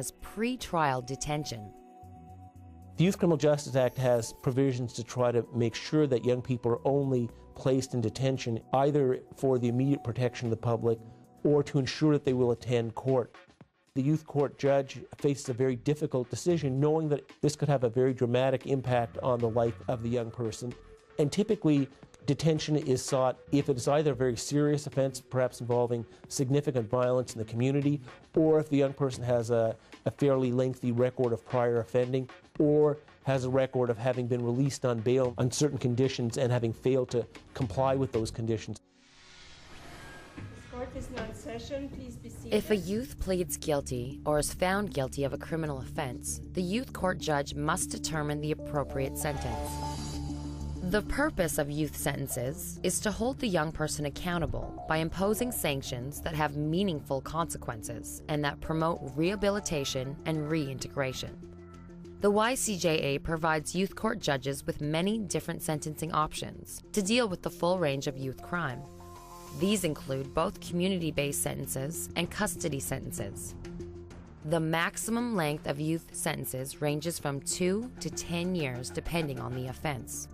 as pre-trial detention. The Youth Criminal Justice Act has provisions to try to make sure that young people are only placed in detention either for the immediate protection of the public or to ensure that they will attend court. The youth court judge faces a very difficult decision, knowing that this could have a very dramatic impact on the life of the young person. And typically, detention is sought if it is either a very serious offense, perhaps involving significant violence in the community, or if the young person has a fairly lengthy record of prior offending, or has a record of having been released on bail on certain conditions and having failed to comply with those conditions. Court is now in session. Please be seated. If a youth pleads guilty or is found guilty of a criminal offense, the youth court judge must determine the appropriate sentence. The purpose of youth sentences is to hold the young person accountable by imposing sanctions that have meaningful consequences and that promote rehabilitation and reintegration. The YCJA provides youth court judges with many different sentencing options to deal with the full range of youth crime. These include both community-based sentences and custody sentences. The maximum length of youth sentences ranges from 2 to 10 years depending on the offense.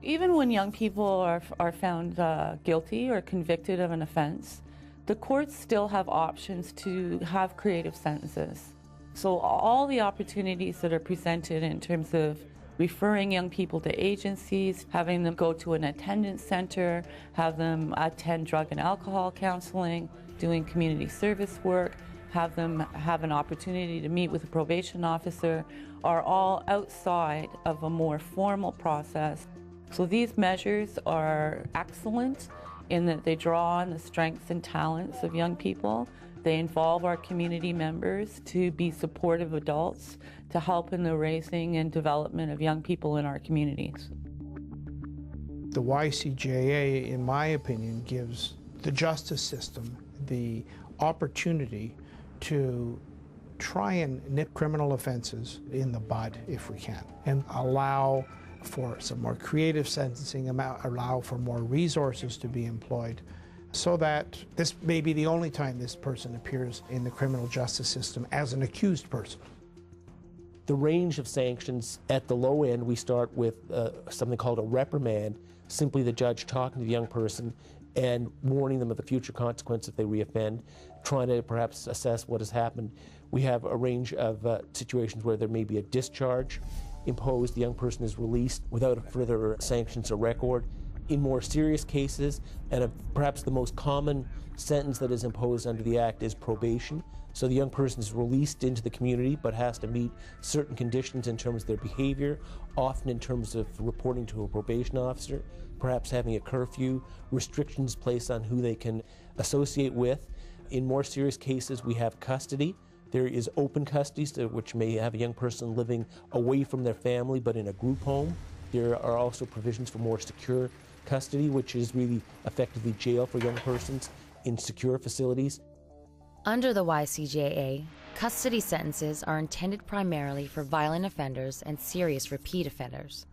Even when young people are found guilty or convicted of an offense, the courts still have options to have creative sentences. So all the opportunities that are presented in terms of referring young people to agencies, having them go to an attendance center, have them attend drug and alcohol counseling, doing community service work, have them have an opportunity to meet with a probation officer, are all outside of a more formal process. So these measures are excellent in that they draw on the strengths and talents of young people. They involve our community members to be supportive adults to help in the raising and development of young people in our communities. The YCJA, in my opinion, gives the justice system the opportunity to try and nip criminal offenses in the bud if we can, and allow for some more creative sentencing, allow for more resources to be employed, so that this may be the only time this person appears in the criminal justice system as an accused person. The range of sanctions, at the low end, we start with something called a reprimand, simply the judge talking to the young person and warning them of the future consequence if they reoffend, trying to perhaps assess what has happened. We have a range of situations where there may be a discharge imposed, the young person is released without further sanctions or record. In more serious cases, and perhaps the most common sentence that is imposed under the Act is probation. So the young person is released into the community but has to meet certain conditions in terms of their behavior, often in terms of reporting to a probation officer, perhaps having a curfew, restrictions placed on who they can associate with. In more serious cases, we have custody. There is open custody, which may have a young person living away from their family but in a group home. There are also provisions for more secure custody, which is really effectively jail for young persons in secure facilities. Under the YCJA, custody sentences are intended primarily for violent offenders and serious repeat offenders.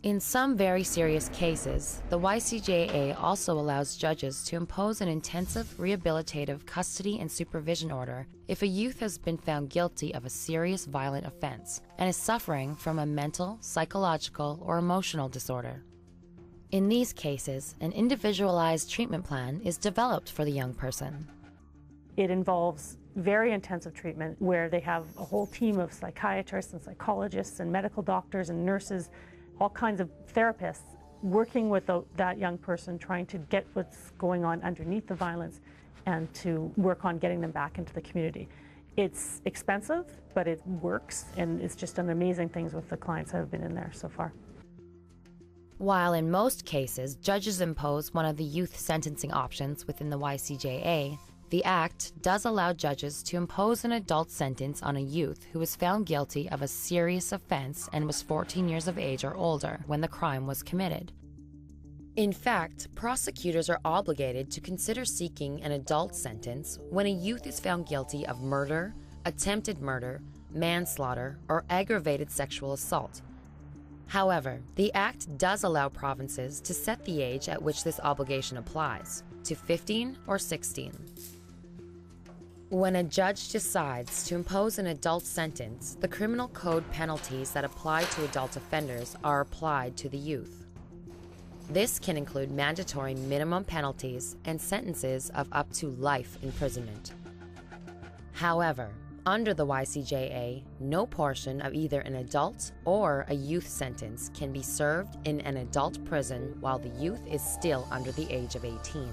In some very serious cases, the YCJA also allows judges to impose an intensive rehabilitative custody and supervision order if a youth has been found guilty of a serious violent offense and is suffering from a mental, psychological, or emotional disorder. In these cases, an individualized treatment plan is developed for the young person. It involves very intensive treatment where they have a whole team of psychiatrists and psychologists and medical doctors and nurses, all kinds of therapists working with that young person, trying to get what's going on underneath the violence and to work on getting them back into the community. It's expensive, but it works, and it's just done amazing things with the clients that have been in there so far. While in most cases, judges impose one of the youth sentencing options within the YCJA, the Act does allow judges to impose an adult sentence on a youth who was found guilty of a serious offense and was 14 years of age or older when the crime was committed. In fact, prosecutors are obligated to consider seeking an adult sentence when a youth is found guilty of murder, attempted murder, manslaughter, or aggravated sexual assault. However, the Act does allow provinces to set the age at which this obligation applies, to 15 or 16. When a judge decides to impose an adult sentence, the criminal code penalties that apply to adult offenders are applied to the youth. This can include mandatory minimum penalties and sentences of up to life imprisonment. However, under the YCJA, no portion of either an adult or a youth sentence can be served in an adult prison while the youth is still under the age of 18.